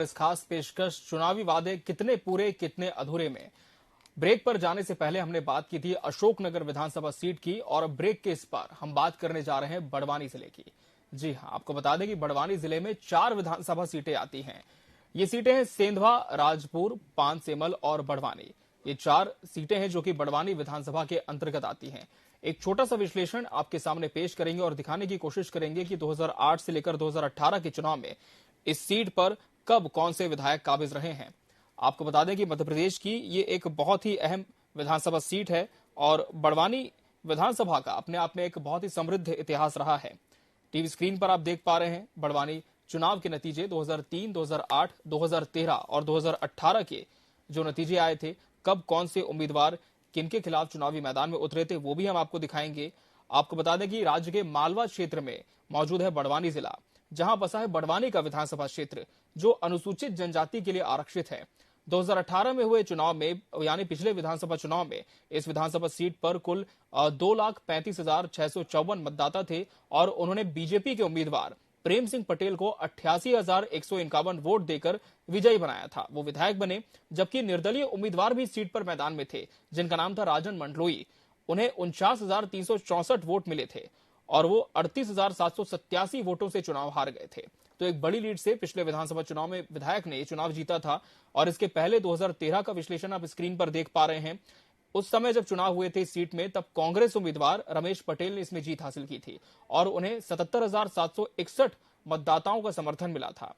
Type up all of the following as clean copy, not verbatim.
इस खास पेशकश चुनावी वादे कितने पूरे कितने अधूरे में। ब्रेक पर जाने से पहले हमने बात की थी अशोकनगर विधानसभा सीट की और ब्रेक के इस पार हम बात करने जा रहे हैं बड़वानी जिले की। जी हां, आपको बता दें कि बड़वानी जिले में 4 विधानसभा सीटें आती हैं। ये सीटें हैं सेंधवा, राजपुर, पानसेमल और बड़वानी। ये 4 सीटें हैं जो कि बड़वानी विधानसभा के अंतर्गत आती हैं। एक छोटा सा विश्लेषण आपके सामने पेश करेंगे और दिखाने की कोशिश करेंगे कि 2008 से लेकर 2018 के चुनाव में इस सीट पर कब कौन से विधायक काबिज रहे हैं। आपको बता दें कि मध्य प्रदेश की ये एक बहुत ही अहम विधानसभा सीट है और बड़वानी विधानसभा का अपने आप में एक बहुत ही समृद्ध इतिहास रहा है। टीवी स्क्रीन पर आप देख पा रहे हैं बड़वानी चुनाव के नतीजे 2003, 2008, 2013 और 2018 के जो नतीजे आए थे, कब कौन से उम्मीदवार किनके खिलाफ चुनावी मैदान में उतरे थे, वो भी हम आपको दिखाएंगे। आपको बता दें कि राज्य के मालवा क्षेत्र में मौजूद है बड़वानी जिला, जहां बसा है बड़वानी का विधानसभा क्षेत्र जो अनुसूचित जनजाति के लिए आरक्षित है। 2018 में हुए चुनाव में यानी पिछले विधानसभा चुनाव में इस विधानसभा सीट पर कुल 2,35,654 मतदाता थे और उन्होंने बीजेपी के उम्मीदवार प्रेम सिंह पटेल को 88,151 वोट देकर विजयी बनाया था। वो विधायक बने, जबकि निर्दलीय उम्मीदवार भी सीट पर मैदान में थे जिनका नाम था राजन मंडलोई। उन्हें 49,364 वोट मिले थे और वो 38,787 वोटों से चुनाव हार गए थे। तो एक बड़ी लीड से पिछले विधानसभा चुनाव में विधायक ने चुनाव जीता था। और इसके पहले 2013 का विश्लेषण आप स्क्रीन पर देख पा रहे हैं। उस समय जब चुनाव हुए थे इस सीट में, तब कांग्रेस उम्मीदवार रमेश पटेल ने इसमें जीत हासिल की थी और उन्हें 77,761 मतदाताओं का समर्थन मिला था।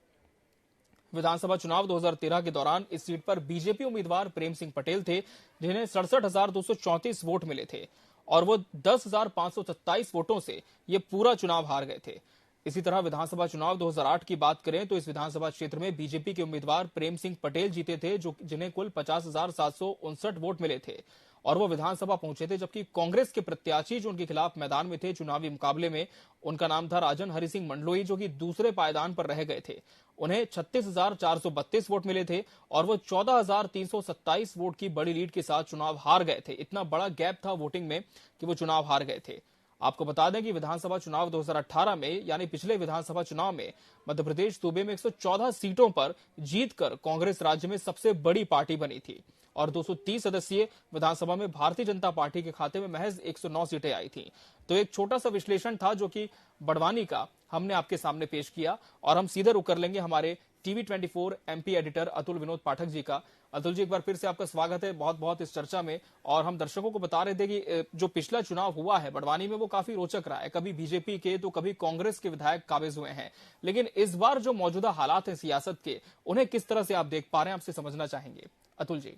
विधानसभा चुनाव 2013 के दौरान इस सीट पर बीजेपी उम्मीदवार प्रेम सिंह पटेल थे, जिन्हें 67,234 वोट मिले थे और वो 10,527 वोटों से ये पूरा चुनाव हार गए थे। इसी तरह विधानसभा चुनाव 2008 की बात करें तो इस विधानसभा क्षेत्र में बीजेपी के उम्मीदवार प्रेम सिंह पटेल जीते थे, जो जिन्हें कुल 50,759 वोट मिले थे और वो विधानसभा पहुंचे थे। जबकि कांग्रेस के प्रत्याशी जो उनके खिलाफ मैदान में थे चुनावी मुकाबले में, उनका नाम था राजन हरि सिंह मंडलोई, जो कि दूसरे पायदान पर रह गए थे। उन्हें 36,432 वोट मिले थे और वो 14,327 वोट की बड़ी लीड के साथ चुनाव हार गए थे। इतना बड़ा गैप था वोटिंग में कि वो चुनाव हार गए थे। आपको बता दें कि विधानसभा चुनाव 2018 में यानी पिछले विधानसभा चुनाव में मध्य प्रदेश सूबे में 114 सीटों पर जीतकर कांग्रेस राज्य में सबसे बड़ी पार्टी बनी थी और 230 सदस्यीय विधानसभा में भारतीय जनता पार्टी के खाते में महज 109 सीटें आई थी। तो एक छोटा सा विश्लेषण था जो कि बड़वानी का हमने आपके सामने पेश किया और हम सीधे रुख कर लेंगे हमारे TV 24 MP editor Atul Vinod Pathak ji का। अतुल जी, एक बार फिर से आपका स्वागत है बहुत बहुत इस चर्चा में। और हम दर्शकों को बता रहे थे कि जो पिछला चुनाव हुआ है बड़वानी में वो काफी रोचक रहा है। कभी बीजेपी के तो कभी कांग्रेस के विधायक काबिज हुए हैं, लेकिन इस बार जो मौजूदा हालात हैं सियासत के, उन्हें किस तरह से आप देख पा रहे हैं, आपसे समझना चाहेंगे अतुल जी।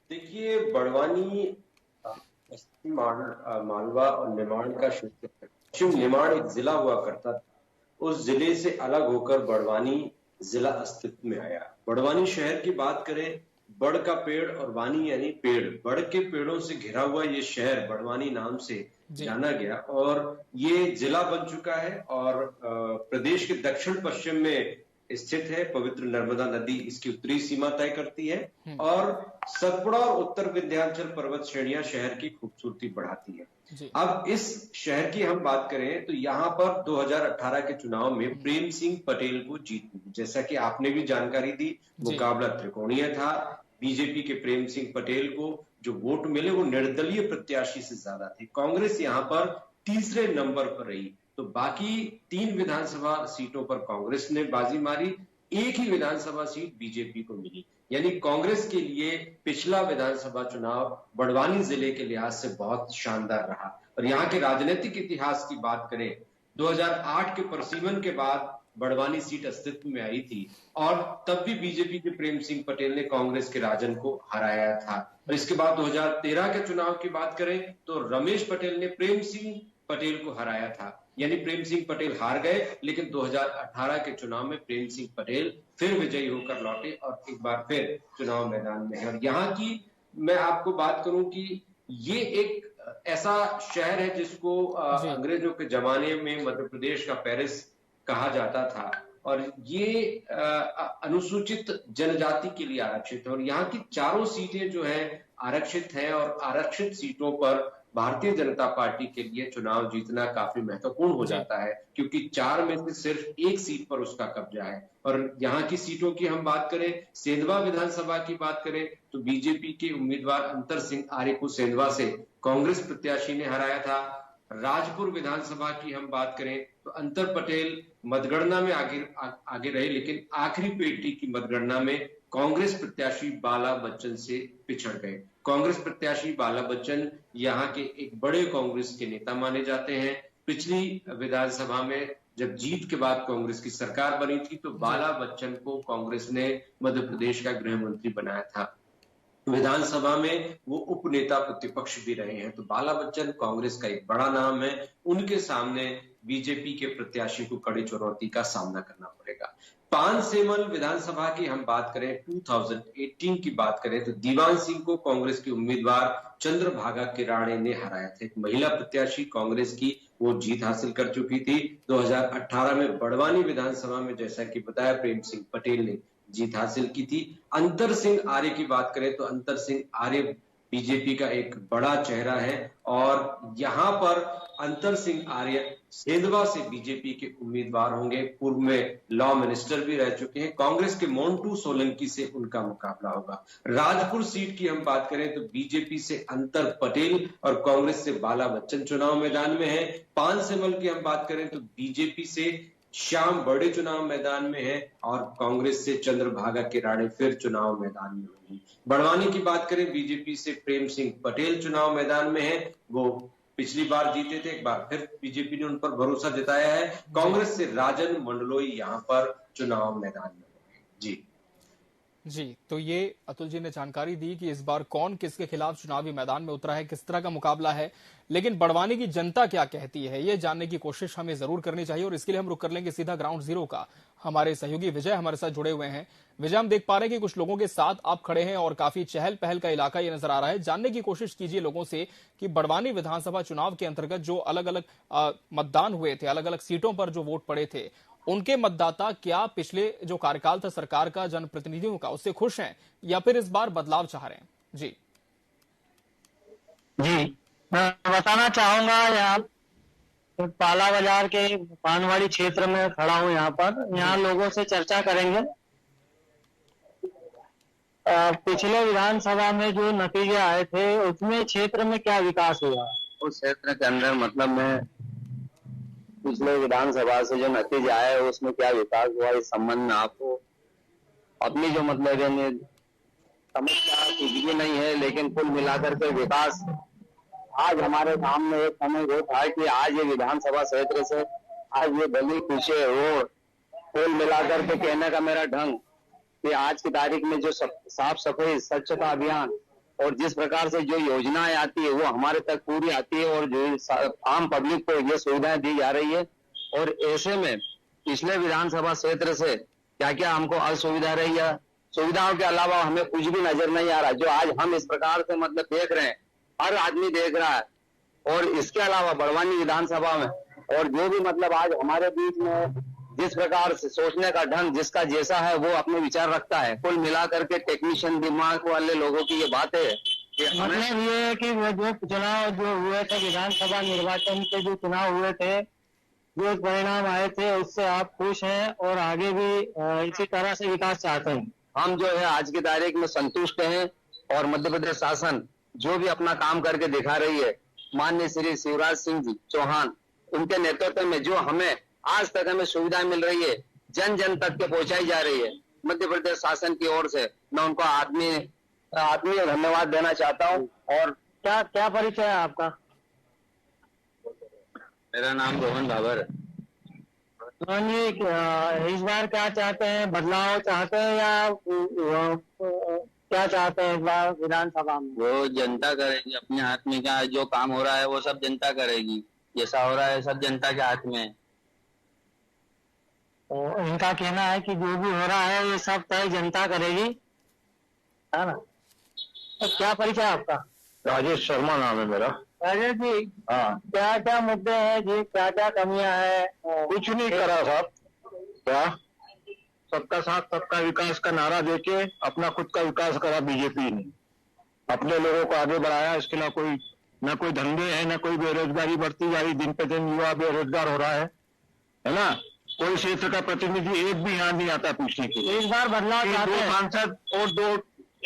देखिए, बड़वानी मालवा और निमाड़ का क्षेत्र, पश्चिम निमाड़ एक जिला हुआ करता था। उस जिले से अलग होकर बड़वानी जिला अस्तित्व में आया। बड़वानी शहर की बात करें, बड़ का पेड़ और वानी यानी पेड़, बड़ के पेड़ों से घिरा हुआ ये शहर बड़वानी नाम से जाना गया और ये जिला बन चुका है और प्रदेश के दक्षिण पश्चिम में स्थित है। पवित्र नर्मदा नदी इसकी उत्तरी सीमा तय करती है और सतपुड़ा और उत्तर विंध्याचल पर्वत श्रेणियां शहर की खूबसूरती बढ़ाती है। अब इस शहर की हम बात करें तो यहाँ पर 2018 के चुनाव में प्रेम सिंह पटेल को जीत मिली। जैसा कि आपने भी जानकारी दी, मुकाबला त्रिकोणीय था। बीजेपी के प्रेम सिंह पटेल को जो वोट मिले वो निर्दलीय प्रत्याशी से ज्यादा थे। कांग्रेस यहाँ पर तीसरे नंबर पर रही। तो बाकी 3 विधानसभा सीटों पर कांग्रेस ने बाजी मारी, एक ही विधानसभा सीट बीजेपी को मिली। यानी कांग्रेस के लिए पिछला विधानसभा चुनाव बड़वानी जिले के लिहाज से बहुत शानदार रहा। और यहाँ के राजनीतिक इतिहास की बात करें, 2008 के परसीमन के बाद बड़वानी सीट अस्तित्व में आई थी और तब भी बीजेपी के प्रेम सिंह पटेल ने कांग्रेस के राजन को हराया था। और इसके बाद 2013 के चुनाव की बात करें तो रमेश पटेल ने प्रेम सिंह पटेल को हराया था। यानी प्रेम सिंह पटेल हार गए, लेकिन 2018 के चुनाव में प्रेम सिंह पटेल फिर विजयी होकर लौटे और एक बार फिर चुनाव मैदान में है। और यहाँ की मैं आपको बात करूं कि ये एक ऐसा शहर है जिसको अंग्रेजों के जमाने में मध्य प्रदेश का पेरिस कहा जाता था और ये अनुसूचित जनजाति के लिए आरक्षित है। और यहाँ की चारों सीटें जो है आरक्षित हैं और आरक्षित सीटों पर भारतीय जनता पार्टी के लिए चुनाव जीतना काफी महत्वपूर्ण हो जाता है, क्योंकि 4 में से सिर्फ एक सीट पर उसका कब्जा है। और यहाँ की सीटों की हम बात करें, सेंधवा विधानसभा की बात करें तो बीजेपी के उम्मीदवार अंतर सिंह आर्य को सेंधवा से कांग्रेस प्रत्याशी ने हराया था। राजपुर विधानसभा की हम बात करें तो अंतर पटेल मतगणना में आगे रहे, लेकिन आखिरी पेटी की मतगणना में कांग्रेस प्रत्याशी बाला बच्चन से पिछड़ गए। कांग्रेस प्रत्याशी बाला बच्चन यहाँ के एक बड़े कांग्रेस के नेता माने जाते हैं। पिछली विधानसभा में जब जीत के बाद कांग्रेस की सरकार बनी थी तो बाला बच्चन को कांग्रेस ने मध्य प्रदेश का गृह मंत्री बनाया था। विधानसभा में वो उपनेता प्रतिपक्ष भी रहे हैं। तो बाला बच्चन कांग्रेस का एक बड़ा नाम है, उनके सामने बीजेपी के प्रत्याशी को कड़ी चुनौती का सामना करना पड़ेगा। पानसेमल विधानसभा की हम बात करें, 2018 की बात करें तो दीवान सिंह को कांग्रेस के उम्मीदवार चंद्रभागा किराड़े ने हराया था। एक महिला प्रत्याशी कांग्रेस की वो जीत हासिल कर चुकी थी। 2018 में बड़वानी विधानसभा में जैसा कि बताया प्रेम सिंह पटेल ने जीत हासिल की थी। अंतर सिंह आर्य की बात करें तो अंतर सिंह आर्य बीजेपी का एक बड़ा चेहरा है और यहाँ पर अंतर सिंह आर्य सेंधवा से बीजेपी के उम्मीदवार होंगे। पूर्व में लॉ मिनिस्टर भी रह चुके हैं। कांग्रेस के मोंटू सोलंकी से उनका मुकाबला होगा। राजपुर सीट की हम बात करें तो बीजेपी से अंतर पटेल और कांग्रेस से बाला बच्चन चुनाव मैदान में है। पानसेमल की हम बात करें तो बीजेपी से श्याम बड़े चुनाव मैदान में है और कांग्रेस से चंद्रभागा किराड़े फिर चुनाव मैदान में होंगी। बड़वानी की बात करें, बीजेपी से प्रेम सिंह पटेल चुनाव मैदान में है। वो पिछली बार जीते थे, एक बार फिर बीजेपी ने उन पर भरोसा जताया है। कांग्रेस से राजन मंडलोई यहाँ पर चुनाव मैदान में होंगे। जी, तो ये अतुल जी ने जानकारी दी कि इस बार कौन किसके खिलाफ चुनावी मैदान में उतरा है, किस तरह का मुकाबला है। लेकिन बड़वानी की जनता क्या कहती है, ये जानने की कोशिश हमें जरूर करनी चाहिए और इसके लिए हम रुख कर लेंगे सीधा ग्राउंड जीरो का। हमारे सहयोगी विजय हमारे साथ जुड़े हुए हैं। विजय, हम देख पा रहे हैं कि कुछ लोगों के साथ आप खड़े हैं और काफी चहल पहल का इलाका ये नजर आ रहा है। जानने की कोशिश कीजिए लोगों से कि बड़वानी विधानसभा चुनाव के अंतर्गत जो अलग अलग मतदान हुए थे, अलग अलग सीटों पर जो वोट पड़े थे, उनके मतदाता क्या पिछले जो कार्यकाल था सरकार का, जनप्रतिनिधियों का, उससे खुश हैं या फिर इस बार बदलाव चाह रहे हैं? जी मैं बताना चाहूंगा, यहाँ पाला बाजार के पानवाड़ी क्षेत्र में खड़ा हूँ। यहाँ लोगों से चर्चा करेंगे। पिछले विधानसभा में जो नतीजे आए थे उसमें क्षेत्र में क्या विकास हुआ, उस क्षेत्र के अंदर मतलब में पिछले विधानसभा से जो नतीजे आए उसमें क्या विकास हुआ, इस संबंध में आपको अपनी जो मतलब समस्या कुछ भी नहीं है, लेकिन कुल मिलाकर के विकास आज हमारे सामने एक समय वो था कि आज ये विधानसभा क्षेत्र से आज ये गली कूचे रोड कुल मिलाकर के कहने का मेरा ढंग कि आज की तारीख में जो साफ सफाई स्वच्छता अभियान और जिस प्रकार से जो योजनाएं आती है वो हमारे तक पूरी आती है और जो आम पब्लिक को ये सुविधाएं दी जा रही है। और ऐसे में पिछले विधानसभा क्षेत्र से क्या क्या हमको असुविधा रही है, सुविधाओं के अलावा हमें कुछ भी नजर नहीं आ रहा जो आज हम इस प्रकार से मतलब देख रहे हैं, हर आदमी देख रहा है। और इसके अलावा बड़वानी विधानसभा में और जो भी मतलब आज हमारे बीच में जिस प्रकार से सोचने का ढंग जिसका जैसा है वो अपने विचार रखता है, कुल मिलाकर के टेक्नीशियन दिमाग वाले लोगों की ये बात है कि मतलब ये है कि वो जो चुनाव जो हुए थे, विधानसभा निर्वाचन के जो चुनाव हुए थे, जो परिणाम आए थे उससे आप खुश हैं और आगे भी इसी तरह से विकास चाहते हैं? हम जो है आज की तारीख में संतुष्ट हैं और मध्य प्रदेश शासन जो भी अपना काम करके दिखा रही है, माननीय श्री शिवराज सिंह जी चौहान उनके नेतृत्व में जो हमें आज तक हमें सुविधा मिल रही है, जन जन तक के पहुंचाई जा रही है मध्य प्रदेश शासन की ओर से, मैं उनको आत्मीय धन्यवाद देना चाहता हूं। और क्या परिचय है आपका? मेरा नाम रोहन भावर है। रोहन जी, इस बार क्या चाहते हैं, बदलाव चाहते हैं या क्या चाहते हैं इस बार विधानसभा में? वो जनता करेगी, अपने हाथ में क्या जो काम हो रहा है वो सब जनता करेगी, जैसा हो रहा है सब जनता के हाथ में है। तो इनका कहना है कि जो भी हो रहा है ये सब तय जनता करेगी, है ना? तो क्या परिचय आपका? राजेश शर्मा नाम है मेरा। राजेश जी, हाँ, क्या क्या मुद्दे हैं जी, क्या क्या कमियां हैं? कुछ नहीं करा साहब, क्या सबका साथ सबका विकास का नारा देके अपना खुद का विकास करा बीजेपी ने, अपने लोगों को आगे बढ़ाया, इसके अलावा कोई न कोई धंधे हैं, न कोई बेरोजगारी बढ़ती जा रही, दिन पे दिन युवा बेरोजगार हो रहा है ना। कोई क्षेत्र का प्रतिनिधि एक भी यहाँ नहीं आता पूछने के लिए। इस बार बदलाव चाहते हैं। 2 सांसद और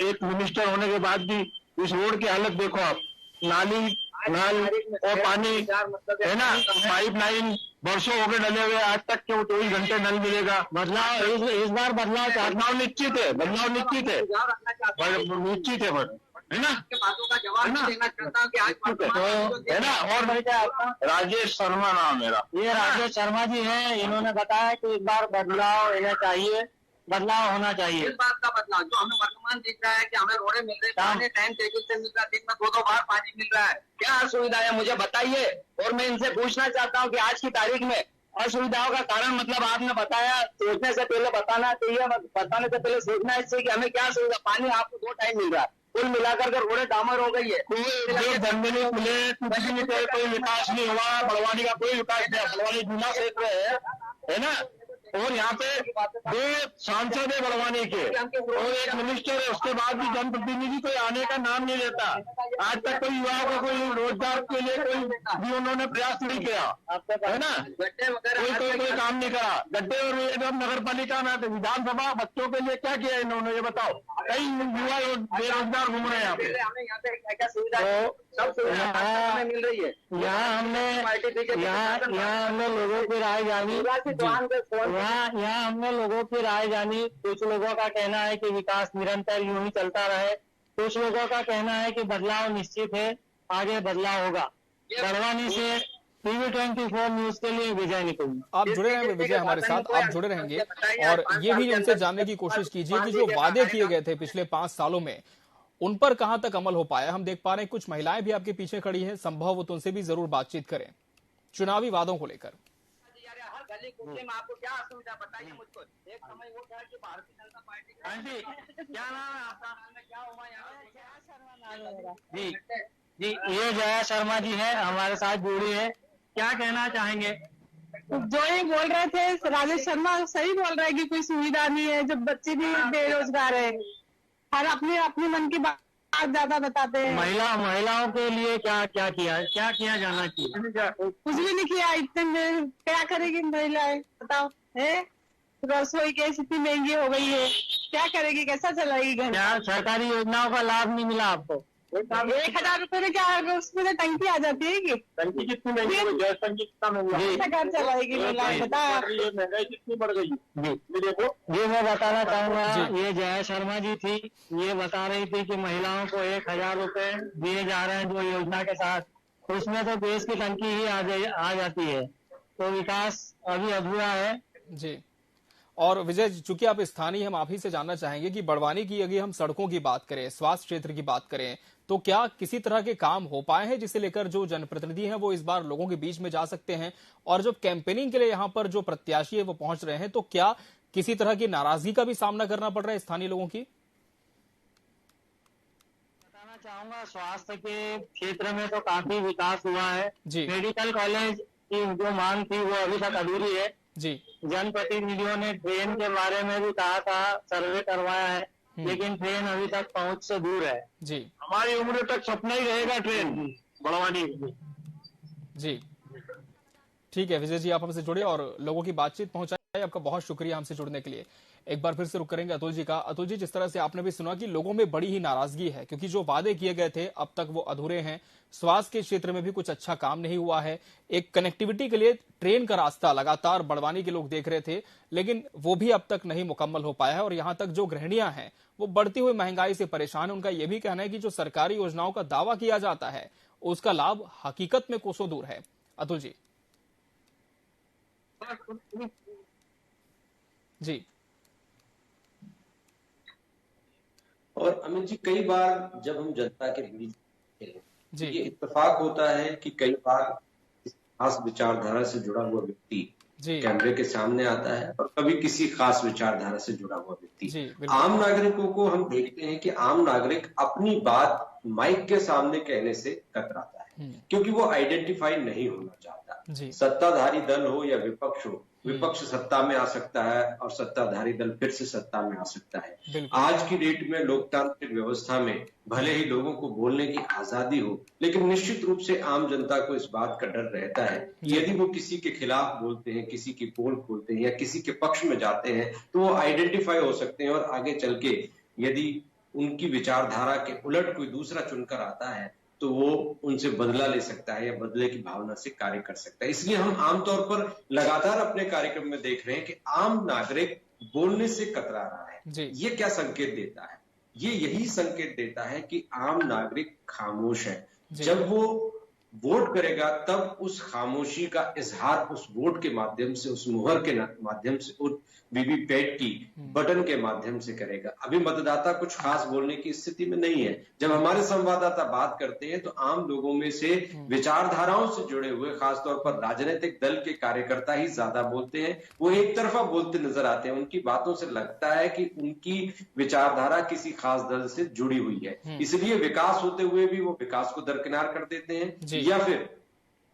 एक मिनिस्टर होने के बाद भी इस रोड की हालत देखो आप, नाली नल और पानी है ना, पाइप लाइन वर्षों हो गए डले हुए, आज तक क्यों 24 घंटे नल मिलेगा। बदलाव इस बार बदलाव निश्चित है, निश्चित है ना, बातों का जवाब देना चाहता हूँ कि आज है ना। और राजेश शर्मा नाम मेरा, ये राजेश शर्मा जी हैं, इन्होंने बताया कि इस बार बदलाव होना चाहिए। इस बात का बदलाव जो हमें वर्तमान दिख रहा है कि हमें रोडे मिल रही है, टाइम टेबल से मिल रहा है, दिन में 2-2 बार पानी मिल रहा है, क्या असुविधा है मुझे बताइए। और मैं इनसे पूछना चाहता हूँ कि आज की तारीख में असुविधाओं का कारण मतलब आपने बताया, सोचने से पहले बताना चाहिए, बताने से पहले सोचना चाहिए कि हमें क्या सुविधा। पानी आपको 2 टाइम मिल रहा है, कुल मिलाकर के रोडे डामर हो गई है, कोई धंधे नहीं खुले, कोई विकास नहीं हुआ, बड़वानी का कोई विकास नहीं। बड़वानी जिला क्षेत्र है ना, और यहाँ पे 2 सांसद है बड़वानी के और एक मिनिस्टर है, उसके बाद भी जनप्रतिनिधि कोई आने का नाम नहीं लेता। आज तक कोई युवाओं को कोई रोजगार के लिए कोई भी उन्होंने प्रयास नहीं किया, है ना। कोई काम नहीं करा। गड्ढे और एकदम नगर पालिका में विधानसभा बच्चों के लिए क्या किया इन्होंने, ये बताओ। कई युवा बेरोजगार घूम रहे हैं यहाँ पे। सब सुविधा मिल रही है। यहाँ हमने लोगों की राय जानी, यहाँ हमने लोगों की राय जानी। कुछ लोगों का कहना है कि विकास निरंतर यूं ही चलता रहे, कुछ लोगों का कहना है कि बदलाव निश्चित है, आगे बदलाव होगा। बड़वानी से TV24 न्यूज के लिए विजय निकुंज। आप जुड़े हैं विजय हमारे साथ, आप जुड़े रहेंगे और ये भी उनसे जानने की कोशिश कीजिए कि जो वादे किए गए थे पिछले 5 सालों में, उन पर कहां तक अमल हो पाया। हम देख पा रहे हैं कुछ महिलाएं भी आपके पीछे खड़ी हैं, संभव हो तो उनसे भी जरूर बातचीत करें चुनावी वादों को लेकर। गली कुत्ते में आपको क्या असुविधा बताइए मुझको। एक समय वो था कि भारतीय जनता पार्टी का क्या नाम है आपका, क्या हुआ यहाँ जी, ये जया शर्मा जी है, हमारे साथ जुड़ी है, क्या कहना चाहेंगे। जो ये बोल रहे थे राजेश शर्मा सही बोल रहे हैं कि कोई सुविधा नहीं है, जब बच्चे भी बेरोजगार है, हर अपने मन की बात ज्यादा बताते हैं। महिलाओं के लिए क्या किया जाना चाहिए। कुछ भी नहीं किया, इतने में क्या करेगी महिलाएं बताओ। है रसोई गैस इतनी महंगी हो गई है, क्या करेगी, कैसा चलाएगी घर। क्या सरकारी योजनाओं का लाभ नहीं मिला आपको। 1000 रुपए में क्या उसमें तो टंकी आ जाती है कि टंकी कितनी महंगी है, गैस टंकी कितना महंगा, घर चलाएगी महिलाएं बता। महंगाई कितनी बढ़ गई। देखो ये मैं बताना चाहूंगा, ये जया शर्मा जी थी, ये बता रही थी कि महिलाओं को 1000 रुपए दिए जा रहे हैं जो योजना के साथ, उसमें तो गैस की टंकी ही आ जाती है, तो विकास अभी अधूरा है। जी, और विजय चूंकि आप स्थानीय, हम आप ही से जानना चाहेंगे कि बड़वानी की अगर हम सड़कों की बात करें, स्वास्थ्य क्षेत्र की बात करें, तो क्या किसी तरह के काम हो पाए हैं जिसे लेकर जो जनप्रतिनिधि हैं वो इस बार लोगों के बीच में जा सकते हैं, और जब कैंपेनिंग के लिए यहाँ पर जो प्रत्याशी है वो पहुंच रहे हैं, तो क्या किसी तरह की नाराजगी का भी सामना करना पड़ रहा है स्थानीय लोगों की। बताना चाहूंगा, स्वास्थ्य के क्षेत्र में तो काफी विकास हुआ है जी। मेडिकल कॉलेज की जो मांग थी वो अभी तक अधूरी है जी। जनप्रतिनिधियों ने ट्रेन के बारे में भी कहा था, सर्वे करवाया है, लेकिन ट्रेन अभी तक पहुंच से दूर है जी। हमारी उम्र तक सपना ही रहेगा ट्रेन बड़वानी जी। ठीक है विजय जी, आप हमसे जुड़े और लोगों की बातचीत पहुंचाई, आपका बहुत शुक्रिया हमसे जुड़ने के लिए। एक बार फिर से रुक करेंगे अतुल जी का। अतुल जी, जिस तरह से आपने भी सुना कि लोगों में बड़ी ही नाराजगी है क्योंकि जो वादे किए गए थे अब तक वो अधूरे हैं। स्वास्थ्य के क्षेत्र में भी कुछ अच्छा काम नहीं हुआ है। एक कनेक्टिविटी के लिए ट्रेन का रास्ता लगातार बड़वानी के लोग देख रहे थे, लेकिन वो भी अब तक नहीं मुकम्मल हो पाया है। और यहाँ तक जो गृहिणियां हैं वो बढ़ती हुई महंगाई से परेशान है। उनका यह भी कहना है कि जो सरकारी योजनाओं का दावा किया जाता है उसका लाभ हकीकत में कोसों दूर है। अतुल जी। जी। और अमित जी, कई बार जब हम जनता के बीच जी, ये इत्तेफाक होता है कि कई बार इस खास विचारधारा से जुड़ा हुआ व्यक्ति कैमरे के सामने आता है और कभी किसी खास विचारधारा से जुड़ा हुआ व्यक्ति। आम नागरिकों को हम देखते हैं कि आम नागरिक अपनी बात माइक के सामने कहने से कतराता है क्योंकि वो आइडेंटिफाई नहीं होना चाहता। जी। सत्ताधारी दल हो या विपक्ष हो, विपक्ष सत्ता में आ सकता है और सत्ताधारी दल फिर से सत्ता में आ सकता है। आज की डेट में लोकतांत्रिक व्यवस्था में भले ही लोगों को बोलने की आजादी हो, लेकिन निश्चित रूप से आम जनता को इस बात का डर रहता है कि यदि वो किसी के खिलाफ बोलते हैं, किसी की पोल खोलते हैं या किसी के पक्ष में जाते हैं, तो वो आइडेंटिफाई हो सकते हैं और आगे चल के यदि उनकी विचारधारा के उलट कोई दूसरा चुनकर आता है तो वो उनसे बदला ले सकता है या बदले की भावना से कार्य कर सकता है। इसलिए हम आमतौर पर लगातार अपने कार्यक्रम में देख रहे हैं कि आम नागरिक बोलने से कतरा रहा है। ये क्या संकेत देता है? ये यही संकेत देता है कि आम नागरिक खामोश है। जब वो वोट करेगा तब उस खामोशी का इजहार उस वोट के माध्यम से, उस मुहर के माध्यम से, उस वीवीपैट की बटन के माध्यम से करेगा। अभी मतदाता कुछ खास बोलने की स्थिति में नहीं है। जब हमारे संवाददाता बात करते हैं तो आम लोगों में से विचारधाराओं से जुड़े हुए, खासतौर पर राजनीतिक दल के कार्यकर्ता ही ज्यादा बोलते हैं। वो एक तरफा बोलते नजर आते हैं। उनकी बातों से लगता है कि उनकी विचारधारा किसी खास दल से जुड़ी हुई है, इसलिए विकास होते हुए भी वो विकास को दरकिनार कर देते हैं या फिर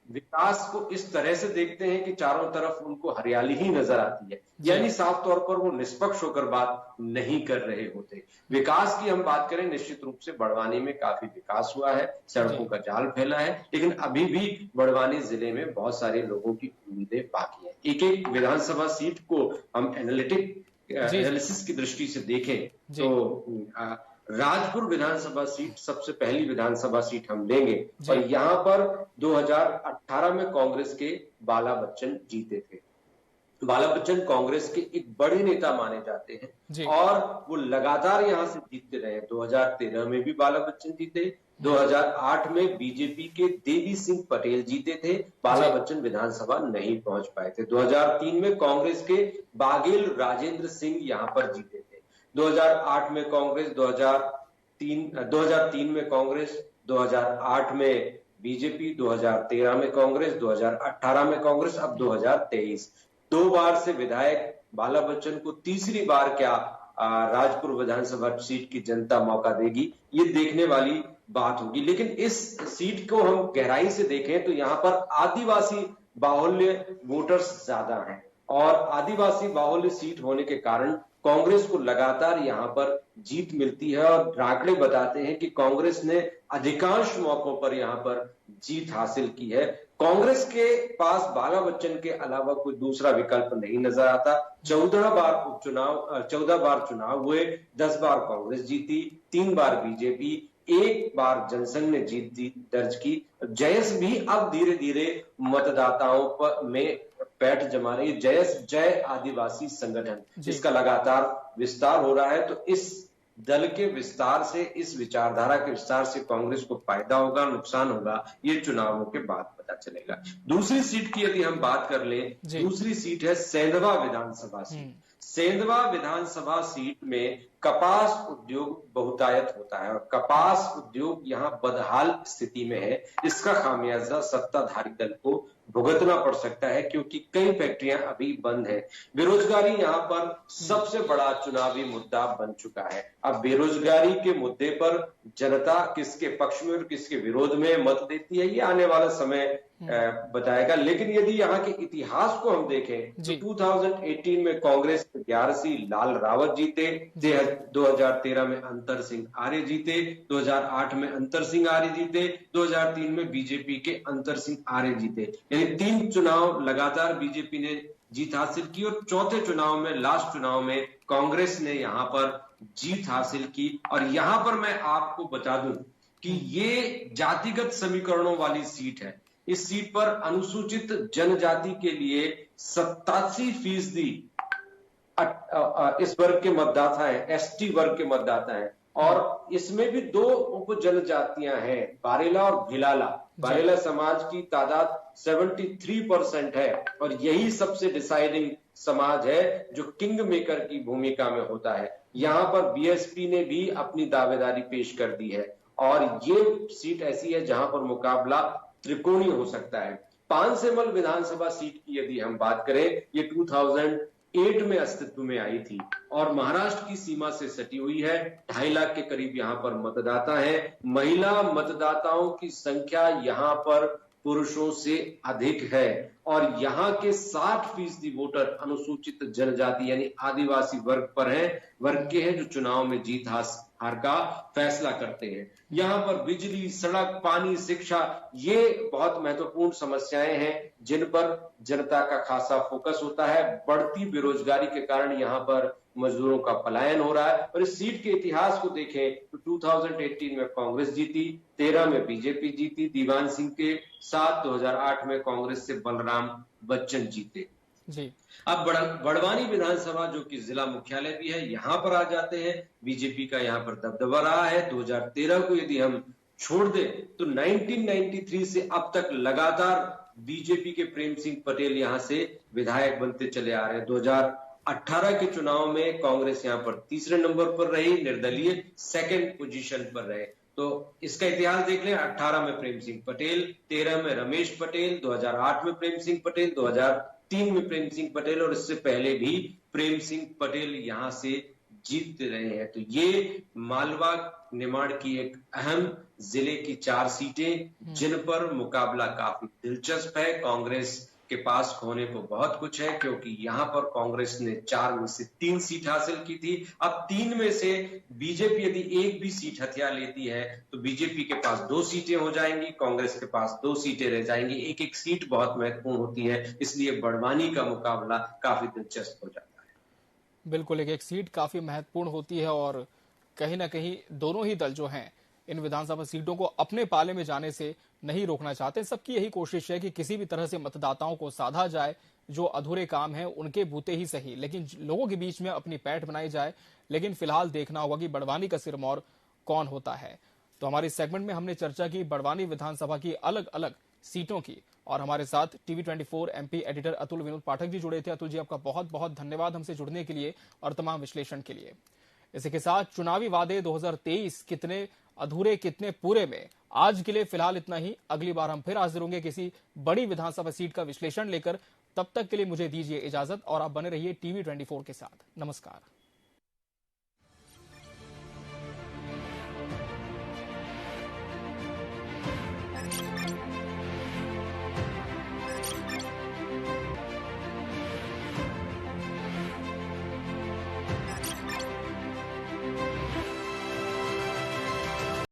विकास को इस तरह से देखते हैं कि चारों तरफ उनको हरियाली ही नजर आती है, यानी साफ तौर पर वो निष्पक्ष होकर बात नहीं कर रहे होते। विकास की हम बात करें, निश्चित रूप से बड़वानी में काफी विकास हुआ है, सड़कों का जाल फैला है, लेकिन अभी भी बड़वानी जिले में बहुत सारे लोगों की उम्मीदें बाकी है। एक एक विधानसभा सीट को हम एनालिसिस की दृष्टि से देखें तो राजपुर विधानसभा सीट सबसे पहली विधानसभा सीट हम लेंगे और यहां पर 2018 में कांग्रेस के बाला बच्चन जीते थे। बाला बच्चन कांग्रेस के एक बड़े नेता माने जाते हैं और वो लगातार यहां से जीतते रहे। 2013 में भी बाला बच्चन जीते, 2008 में बीजेपी के देवी सिंह पटेल जीते थे, बाला बच्चन विधानसभा नहीं पहुंच पाए थे। 2003 में कांग्रेस के बाघेल राजेंद्र सिंह यहां पर जीते थे। 2008 में कांग्रेस, 2003 में कांग्रेस, 2008 में बीजेपी, 2013 में कांग्रेस, 2018 में कांग्रेस, अब 2023। 2 बार से विधायक बाला बच्चन को तीसरी बार क्या राजपुर विधानसभा सीट की जनता मौका देगी, ये देखने वाली बात होगी। लेकिन इस सीट को हम गहराई से देखें तो यहाँ पर आदिवासी बाहुल्य वोटर्स ज्यादा हैं और आदिवासी बाहुल्य सीट होने के कारण कांग्रेस को लगातार यहां पर जीत मिलती है और आंकड़े बताते हैं कि कांग्रेस ने अधिकांश मौकों पर यहां पर जीत हासिल की है। कांग्रेस के पास बाला बच्चन के अलावा कोई दूसरा विकल्प नहीं नजर आता। 14 बार चुनाव हुए, 10 बार कांग्रेस जीती, 3 बार बीजेपी, 1 बार जनसंघ ने जीत दर्ज की। जयस भी अब धीरे धीरे मतदाताओं में पैठ जमा रही। जय आदिवासी संगठन, इसका लगातार विस्तार हो रहा है। तो इस दल के विस्तार से, इस विचारधारा के विस्तार से कांग्रेस को फायदा होगा, नुकसान होगा, ये चुनावों के बाद पता चलेगा। दूसरी सीट की यदि हम बात कर लें, दूसरी सीट है सेंधवा विधानसभा सीट। सेंधवा विधानसभा सीट में कपास उद्योग बहुतायत होता है और कपास उद्योग यहाँ बदहाल स्थिति में है। इसका खामियाजा सत्ताधारी दल को भुगतना पड़ सकता है क्योंकि कई फैक्ट्रियां अभी बंद है। बेरोजगारी यहाँ पर सबसे बड़ा चुनावी मुद्दा बन चुका है। अब बेरोजगारी के मुद्दे पर जनता किसके पक्ष में और किसके विरोध में मत देती है, ये आने वाला समय बताएगा। लेकिन यदि यहाँ के इतिहास को हम देखें तो 2018 में कांग्रेस ग्यारसी लाल रावत जीते, 2013 में अंतर सिंह आर्य जीते, 2008 में अंतर सिंह आर्य जीते, 2003 में बीजेपी के अंतर सिंह आर्य जीते। यानी 3 चुनाव लगातार बीजेपी ने जीत हासिल की और चौथे चुनाव में, लास्ट चुनाव में कांग्रेस ने यहाँ पर जीत हासिल की। और यहाँ पर मैं आपको बता दूं कि ये जातिगत समीकरणों वाली सीट है। इस सीट पर अनुसूचित जनजाति के लिए 87% इस वर्ग के मतदाता हैं, एसटी वर्ग के मतदाता हैं और इसमें भी 2 उप जनजातियां हैं, बारेला और भिलाला। बारेला समाज की तादाद 73% है और यही सबसे डिसाइडिंग समाज है जो किंग मेकर की भूमिका में होता है। यहां पर बीएसपी ने भी अपनी दावेदारी पेश कर दी है और ये सीट ऐसी है जहां पर मुकाबला त्रिकोणीय हो सकता है। पानसेमल विधानसभा सीट की यदि हम बात करें, ये 2008 में अस्तित्व में आई थी और महाराष्ट्र की सीमा से सटी हुई है। 2.5 लाख के करीब यहाँ पर मतदाता है। महिला मतदाताओं की संख्या यहाँ पर पुरुषों से अधिक है और यहाँ के 60% वोटर अनुसूचित जनजाति यानी आदिवासी वर्ग के हैं जो चुनाव में जीत हार का फैसला करते हैं। यहाँ पर बिजली, सड़क, पानी, शिक्षा ये बहुत महत्वपूर्ण समस्याएं हैं जिन पर जनता का खासा फोकस होता है। बढ़ती बेरोजगारी के कारण यहाँ पर मजदूरों का पलायन हो रहा है और इस सीट के इतिहास को देखें तो 2018 में कांग्रेस जीती, 13 में बीजेपी जीती, दीवान सिंह के साथ 2008 में कांग्रेस से बलराम बच्चन जीते। जी। अब बड़वानी विधानसभा जो कि जिला मुख्यालय भी है, यहाँ पर आ जाते हैं। बीजेपी का यहाँ पर दबदबा रहा है। 2013 को यदि हम छोड़ दे तो 1993 से अब तक लगातार बीजेपी के प्रेम सिंह पटेल यहाँ से विधायक बनते चले आ रहे हैं। 2018 के चुनाव में कांग्रेस यहाँ पर तीसरे नंबर पर रही, निर्दलीय सेकंड पोजीशन पर रहे। तो इसका इतिहास देख लें, 18 में प्रेम सिंह पटेल, 13 में रमेश पटेल, 2008 में प्रेम सिंह पटेल, 2003 में प्रेम सिंह पटेल और इससे पहले भी प्रेम सिंह पटेल यहां से जीतते रहे हैं। तो ये मालवा निमाड़ की एक अहम जिले की 4 सीटें जिन पर मुकाबला काफी दिलचस्प है। कांग्रेस के पास खोने को बहुत कुछ है क्योंकि यहाँ पर कांग्रेस ने 4 में से 3 सीट हासिल की थी। अब 3 में से बीजेपी यदि एक भी सीट हथिया लेती है तो बीजेपी के पास 2 सीटें हो जाएंगी, कांग्रेस के पास 2 सीटें रह जाएंगी। एक एक सीट बहुत महत्वपूर्ण होती है, इसलिए बड़वानी का मुकाबला काफी दिलचस्प हो जाता है। बिल्कुल, एक सीट काफी महत्वपूर्ण होती है और कहीं ना कहीं दोनों ही दल जो हैं इन विधानसभा सीटों को अपने पाले में जाने से नहीं रोकना चाहते। सबकी यही कोशिश है कि किसी भी तरह से मतदाताओं को साधा जाए, जो अधूरे काम हैं उनके बूते ही सही, लेकिन लोगों के बीच में अपनी पैठ बनाई जाए। लेकिन फिलहाल देखना होगा कि बड़वानी का सिरमौर कौन होता है। तो हमारे सेगमेंट में हमने चर्चा की बड़वानी विधानसभा की अलग अलग सीटों की और हमारे साथ TV24 MP editor Atul Vinod Pathak ji जुड़े थे। अतुल जी, आपका बहुत बहुत धन्यवाद हमसे जुड़ने के लिए और तमाम विश्लेषण के लिए। इसी के साथ चुनावी वादे 2023 कितने अधूरे कितने पूरे में आज के लिए फिलहाल इतना ही। अगली बार हम फिर हाजिर होंगे किसी बड़ी विधानसभा सीट का विश्लेषण लेकर। तब तक के लिए मुझे दीजिए इजाजत और आप बने रहिए TV24 के साथ। नमस्कार।